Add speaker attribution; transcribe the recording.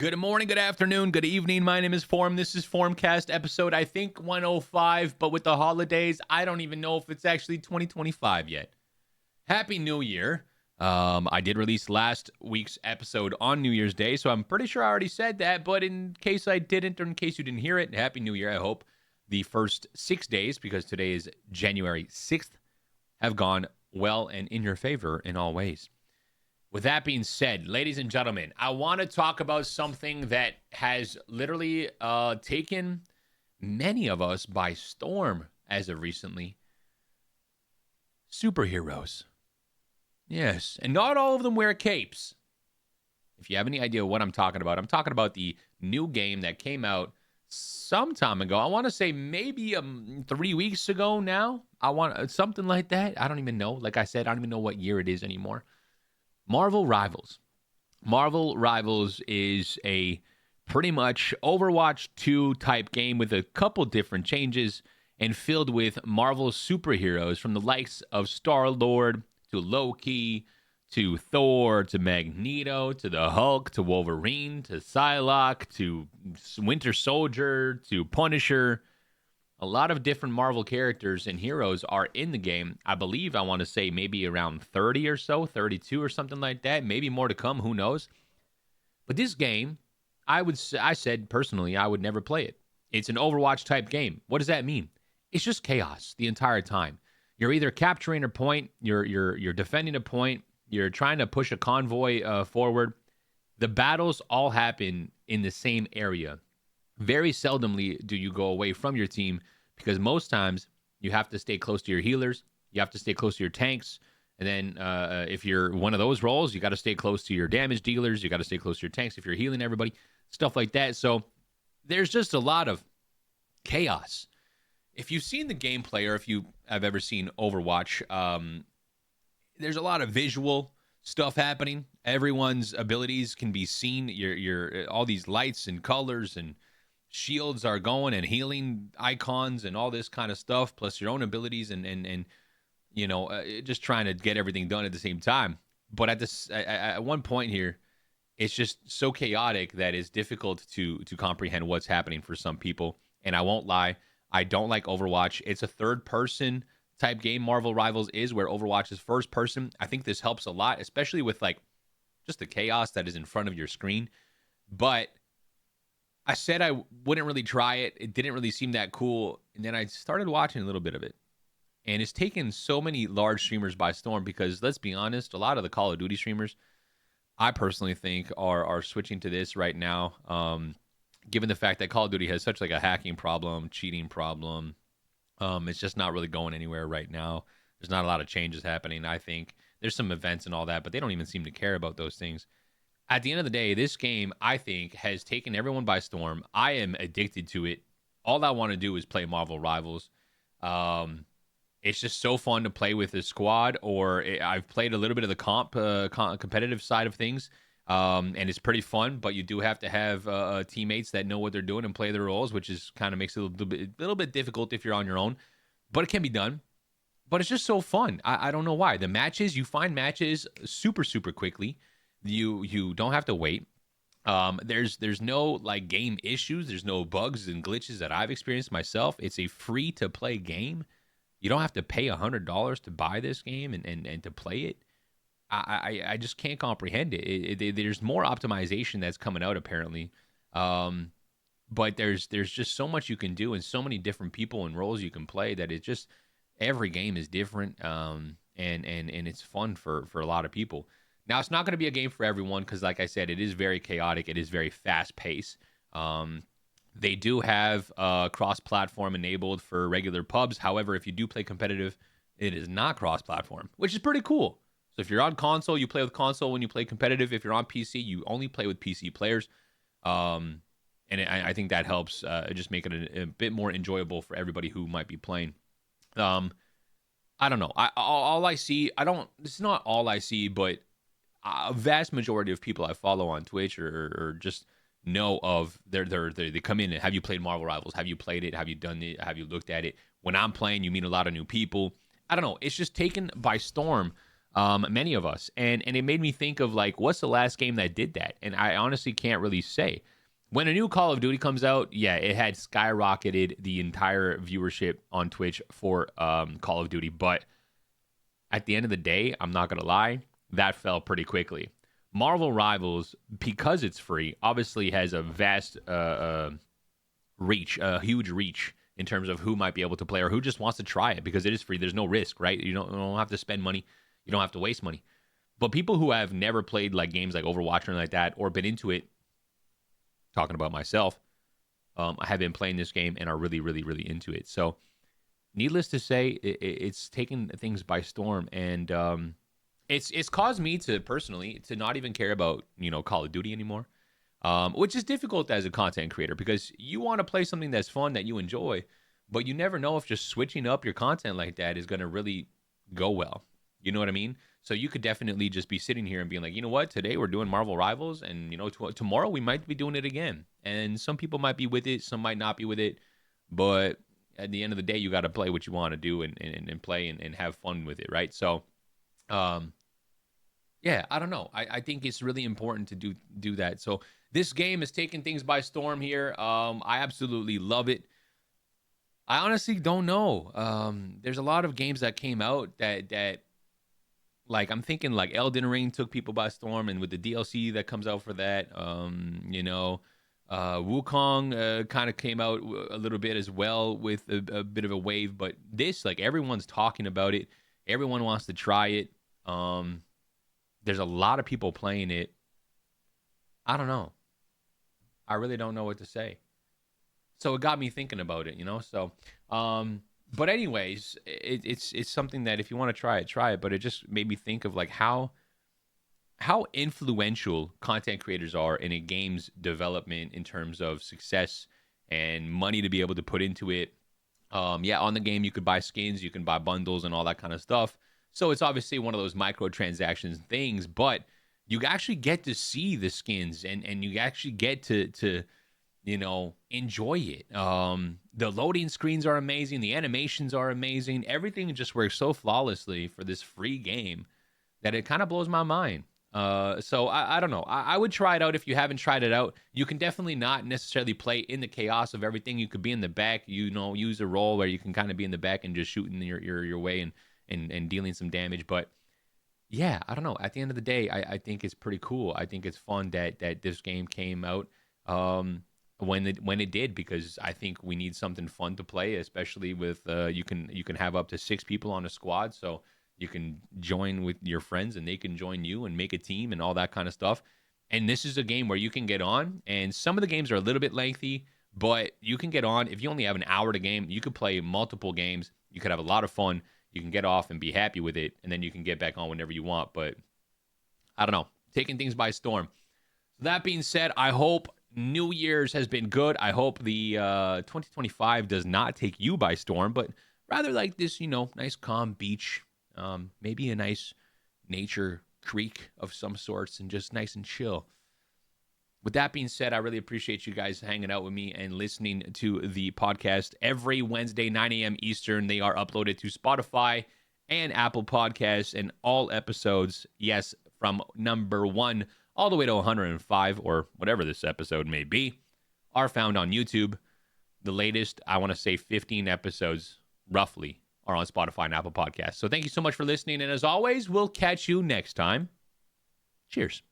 Speaker 1: Good morning, good afternoon, good evening. My name is Form. This is Formcast episode, I think 105, but with the holidays, I don't even know if it's actually 2025 yet. Happy New Year. I did release last week's episode on New Year's Day, so I'm pretty sure I already said that, but in case I didn't, or in case you didn't hear it, Happy New Year. I hope the first 6 days, because today is January 6th, have gone well and in your favor in all ways. With that being said, ladies and gentlemen, I want to talk about something that has literally taken many of us by storm as of recently. Superheroes. Yes, and not all of them wear capes. If you have any idea what I'm talking about the new game that came out some time ago. I want to say maybe 3 weeks ago now. I want something like that. I don't even know. Like I said, I don't even know what year it is anymore. Marvel Rivals. Marvel Rivals is a pretty much Overwatch 2 type game with a couple different changes and filled with Marvel superheroes from the likes of Star-Lord to Loki to Thor to Magneto to the Hulk to Wolverine to Psylocke to Winter Soldier to Punisher. A lot of different Marvel characters and heroes are in the game. I believe, I want to say maybe around 30 or so, 32 or something like that. Maybe more to come, who knows? But this game, I said personally, I would never play it. It's an Overwatch type game. What does that mean? It's just chaos the entire time. You're either capturing a point, you're defending a point, you're trying to push a convoy forward. The battles all happen in the same area. Very seldomly do you go away from your team because most times you have to stay close to your healers. You have to stay close to your tanks. And then if you're one of those roles, you got to stay close to your damage dealers. You got to stay close to your tanks if you're healing everybody, stuff like that. So there's just a lot of chaos. If you've seen the gameplay or if you have ever seen Overwatch, there's a lot of visual stuff happening. Everyone's abilities can be seen. Your all these lights and colors and shields are going and healing icons and all this kind of stuff, plus your own abilities and you know, just trying to get everything done at the same time. But at one point here, it's just so chaotic that it's difficult to comprehend what's happening for some people. And I won't lie, I don't like Overwatch. It's a third-person type game. Marvel Rivals is, where Overwatch is first person. I think this helps a lot, especially with like just the chaos that is in front of your screen. But I said I wouldn't really try it. It didn't really seem that cool. And then I started watching a little bit of it. And it's taken so many large streamers by storm because, let's be honest, a lot of the Call of Duty streamers, I personally think, are switching to this right now. Given the fact that Call of Duty has such like a hacking problem, cheating problem, it's just not really going anywhere right now. There's not a lot of changes happening. I think there's some events and all that, but they don't even seem to care about those things. At the end of the day, this game, I think, has taken everyone by storm. I am addicted to it. All I want to do is play Marvel Rivals. It's just so fun to play with a squad, or I've played a little bit of the competitive side of things, and it's pretty fun, but you do have to have teammates that know what they're doing and play their roles, which is kind of makes it a little bit difficult if you're on your own, but it can be done. But it's just so fun. I don't know why. The matches, you find matches super, super quickly. You don't have to wait. There's no like game issues. There's no bugs and glitches that I've experienced myself. It's a free to play game. You don't have to pay $100 to buy this game and to play it. I just can't comprehend it. There's more optimization that's coming out apparently. But there's just so much you can do and so many different people and roles you can play that it's just every game is different. And it's fun for a lot of people. Now, it's not going to be a game for everyone because, like I said, it is very chaotic. It is very fast-paced. They do have cross-platform enabled for regular pubs. However, if you do play competitive, it is not cross-platform, which is pretty cool. So if you're on console, you play with console when you play competitive. If you're on PC, you only play with PC players. And I think that helps just make it a bit more enjoyable for everybody who might be playing. I don't know. All I see, it's not all I see, but a vast majority of people I follow on Twitch or just know of, they come in and, have you played Marvel Rivals? Have you played it? Have you done it? Have you looked at it? When I'm playing, you meet a lot of new people. I don't know. It's just taken by storm many of us. And it made me think of like, what's the last game that did that? And I honestly can't really say. When a new Call of Duty comes out, yeah, it had skyrocketed the entire viewership on Twitch for Call of Duty. But at the end of the day, I'm not going to lie, that fell pretty quickly. Marvel Rivals, because it's free, obviously has a vast reach, a huge reach in terms of who might be able to play or who just wants to try it because it is free. There's no risk, right? You don't have to spend money. You don't have to waste money. But people who have never played like games like Overwatch or like that or been into it, talking about myself, I have been playing this game and are really, really, really into it. So needless to say, it's taken things by storm, and it's caused me to personally to not even care about Call of Duty anymore, which is difficult as a content creator because you want to play something that's fun that you enjoy, but you never know if just switching up your content like that is going to really go well. You know what I mean? So you could definitely just be sitting here and being like, you know what? Today we're doing Marvel Rivals, and tomorrow we might be doing it again. And some people might be with it, some might not be with it, but at the end of the day, you got to play what you want to do and play and have fun with it, right? So, yeah, I don't know. I think it's really important to do that. So this game is taking things by storm here. I absolutely love it. I honestly don't know. There's a lot of games that came out that like I'm thinking like Elden Ring took people by storm, and with the DLC that comes out for that, Wukong kind of came out a little bit as well with a bit of a wave, but this, like, everyone's talking about it. Everyone wants to try it. There's a lot of people playing it. I don't know. I really don't know what to say. So it got me thinking about it, So, but anyways, it's something that if you want to try it. But it just made me think of like how influential content creators are in a game's development in terms of success and money to be able to put into it. Yeah, on the game, you could buy skins, you can buy bundles and all that kind of stuff. So it's obviously one of those microtransactions things, but you actually get to see the skins and you actually get to enjoy it. The loading screens are amazing. The animations are amazing. Everything just works so flawlessly for this free game that it kind of blows my mind. So I don't know. I would try it out if you haven't tried it out. You can definitely not necessarily play in the chaos of everything. You could be in the back, use a role where you can kind of be in the back and just shooting your way and dealing some damage. But yeah, I don't know. At the end of the day, I think it's pretty cool. I think it's fun that this game came out when it did, because I think we need something fun to play, especially with you can have up to 6 people on a squad. So you can join with your friends and they can join you and make a team and all that kind of stuff. And this is a game where you can get on, and some of the games are a little bit lengthy, but you can get on. If you only have an hour to game, you could play multiple games. You could have a lot of fun. You can get off and be happy with it, and then you can get back on whenever you want. But I don't know, taking things by storm. That being said, I hope New Year's has been good. I hope the 2025 does not take you by storm, but rather like this, nice calm beach, maybe a nice nature creek of some sorts, and just nice and chill. With that being said, I really appreciate you guys hanging out with me and listening to the podcast every Wednesday, 9 a.m. Eastern. They are uploaded to Spotify and Apple Podcasts, and all episodes, yes, from number 1 all the way to 105, or whatever this episode may be, are found on YouTube. The latest, I want to say 15 episodes, roughly, are on Spotify and Apple Podcasts. So thank you so much for listening, and as always, we'll catch you next time. Cheers.